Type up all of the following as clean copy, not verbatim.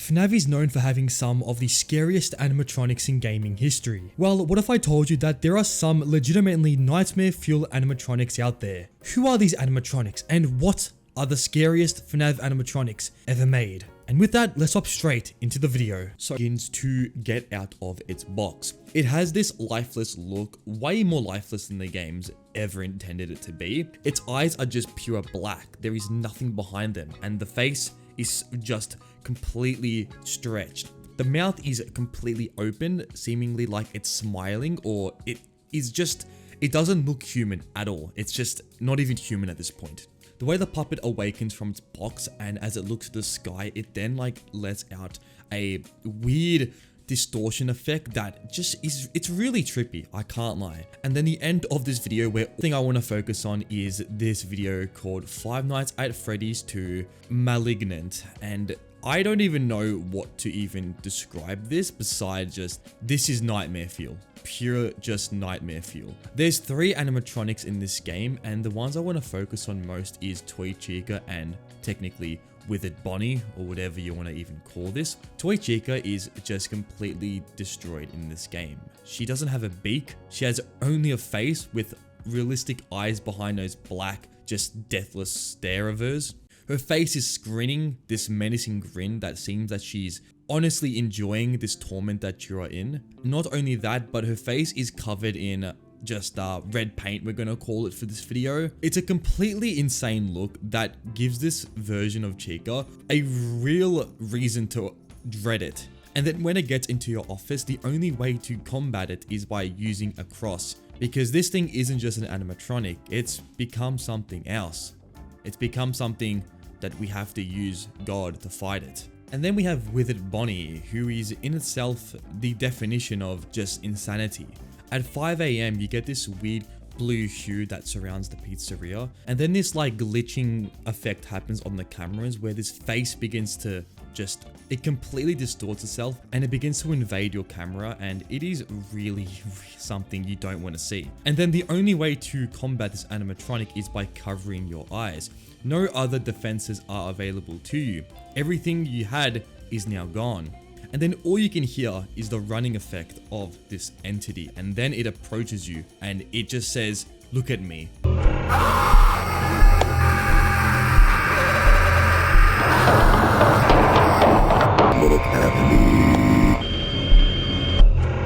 FNAF is known for having some of the scariest animatronics in gaming history. Well, what if I told you that there are some legitimately nightmare-fuel animatronics out there? Who are these animatronics and what are the scariest FNAF animatronics ever made? And with that, let's hop straight into the video. So it begins to get out of its box. It has this lifeless look, way more lifeless than the games ever intended it to be. Its eyes are just pure black. There is nothing behind them, and the face is just completely stretched. The mouth is completely open, seemingly like it's smiling, or it doesn't look human at all. It's just not even human at this point. The way the puppet awakens from its box, and as it looks at the sky, it then lets out a weird distortion effect that it's really trippy, I can't lie. And then the end of this video, where the thing I want to focus on is this video called Five Nights at Freddy's 2 Malignant. And I don't even know what to even describe this besides just, this is nightmare fuel. Pure just nightmare fuel. There's 3 animatronics in this game, and the ones I want to focus on most is Toy Chica and technically Withered Bonnie, or whatever you want to even call this. Toy Chica is just completely destroyed in this game. She doesn't have a beak. She has only a face with realistic eyes behind those black, just deathless stare of hers. Her face is grinning, this menacing grin that seems that she's honestly enjoying this torment that you are in. Not only that, but her face is covered in just red paint, we're gonna call it for this video. It's a completely insane look that gives this version of Chica a real reason to dread it. And then when it gets into your office, the only way to combat it is by using a cross, because this thing isn't just an animatronic, it's become something else. It's become something that we have to use God to fight it. And then we have Withered Bonnie, who is in itself the definition of just insanity. At 5 AM, you get this weird blue hue that surrounds the pizzeria, and then this glitching effect happens on the cameras where this face begins to it completely distorts itself and it begins to invade your camera, and it is really something you don't want to see. And then the only way to combat this animatronic is by covering your eyes. No other defenses are available to you. Everything you had is now gone. And then all you can hear is the running effect of this entity, and then it approaches you and it just says, "Look at me." Look at me.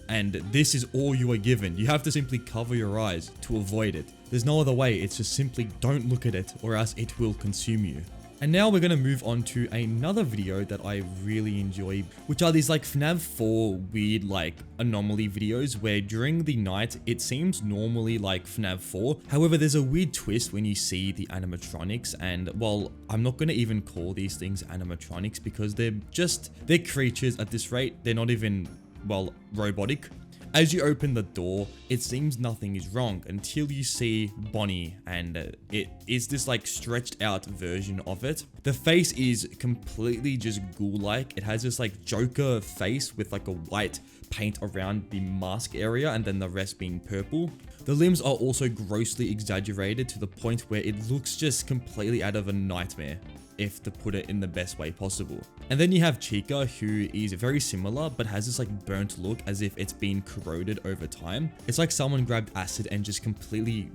And this is all you are given. You have to simply cover your eyes to avoid it. There's no other way. It's just simply don't look at it, or else it will consume you. And now we're going to move on to another video that I really enjoy, which are these FNAF 4 weird anomaly videos where during the night it seems normally like FNAF 4. However, there's a weird twist when you see the animatronics, and well, I'm not going to even call these things animatronics because they're creatures at this rate. They're not even, well, robotic. As you open the door, it seems nothing is wrong until you see Bonnie, and it is this stretched out version of it. The face is completely just ghoul-like. It has this Joker face with a white paint around the mask area, and then the rest being purple. The limbs are also grossly exaggerated to the point where it looks just completely out of a nightmare, if to put it in the best way possible. And then you have Chica, who is very similar but has this burnt look as if it's been corroded over time. It's like someone grabbed acid and just completely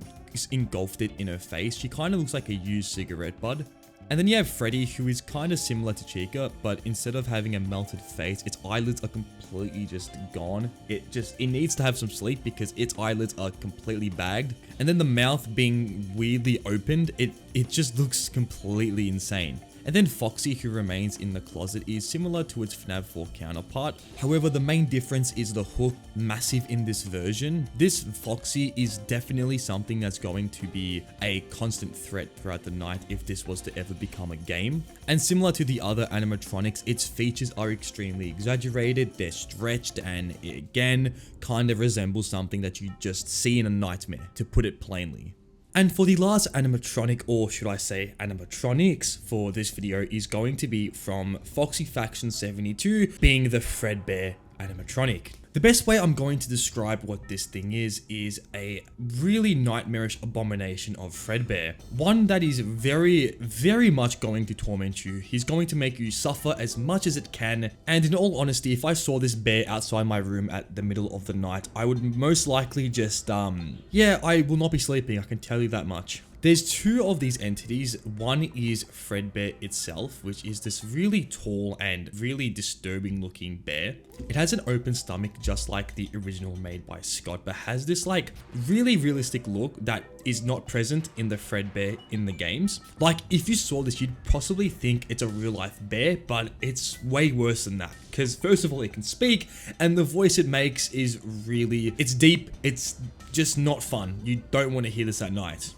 engulfed it in her face. She kind of looks like a used cigarette butt. And then you have Freddy, who is kind of similar to Chica, but instead of having a melted face, its eyelids are completely just gone. It needs to have some sleep because its eyelids are completely bagged. And then the mouth being weirdly opened, it just looks completely insane. And then Foxy, who remains in the closet, is similar to its FNAF 4 counterpart. However, the main difference is the hook, massive in this version. This Foxy is definitely something that's going to be a constant threat throughout the night if this was to ever become a game. And similar to the other animatronics, its features are extremely exaggerated, they're stretched, and it again kind of resembles something that you just see in a nightmare, to put it plainly. And for the last animatronic, or should I say animatronics for this video, is going to be from Foxy Faction 72, being the Fredbear animatronic. The best way I'm going to describe what this thing is a really nightmarish abomination of Fredbear. One that is very much going to torment you. He's going to make you suffer as much as it can. And in all honesty, if I saw this bear outside my room at the middle of the night, I would most likely just, yeah, I will not be sleeping, I can tell you that much. There's two of these entities. One is Fredbear itself, which is this really tall and really disturbing looking bear. It has an open stomach just like the original made by Scott, but has this like really realistic look that is not present in the Fredbear in the games. Like if you saw this, you'd possibly think it's a real life bear, but it's way worse than that. Because first of all, it can speak, and the voice it makes is really, it's deep, it's just not fun. You don't want to hear this at night.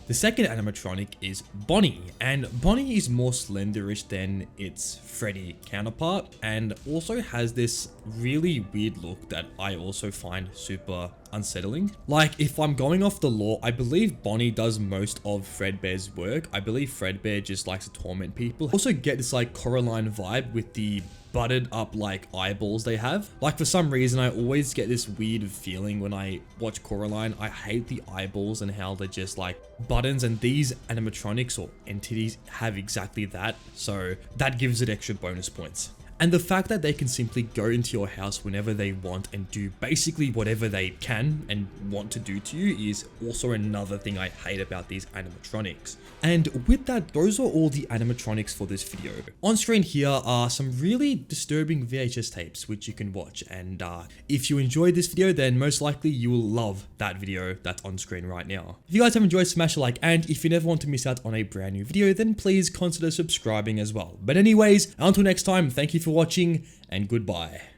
The second animatronic is Bonnie, and Bonnie is more slenderish than its Freddy counterpart and also has this really weird look that I also find super unsettling. Like if I'm going off the lore, I believe Bonnie does most of Fredbear's work. I believe Fredbear just likes to torment people. Also get this like Coraline vibe with the butted up like eyeballs they have. Like for some reason I always get this weird feeling when I watch Coraline. I hate the eyeballs and how they're just like buttons, and these animatronics or entities have exactly that, so that gives it extra bonus points. And the fact that they can simply go into your house whenever they want and do basically whatever they can and want to do to you is also another thing I hate about these animatronics. And with that, those are all the animatronics for this video. On screen here are some really disturbing VHS tapes which you can watch, and if you enjoyed this video, then most likely you will love that video that's on screen right now. If you guys have enjoyed, smash a like, and if you never want to miss out on a brand new video, then please consider subscribing as well. But anyways, until next time, thank you for watching, and goodbye.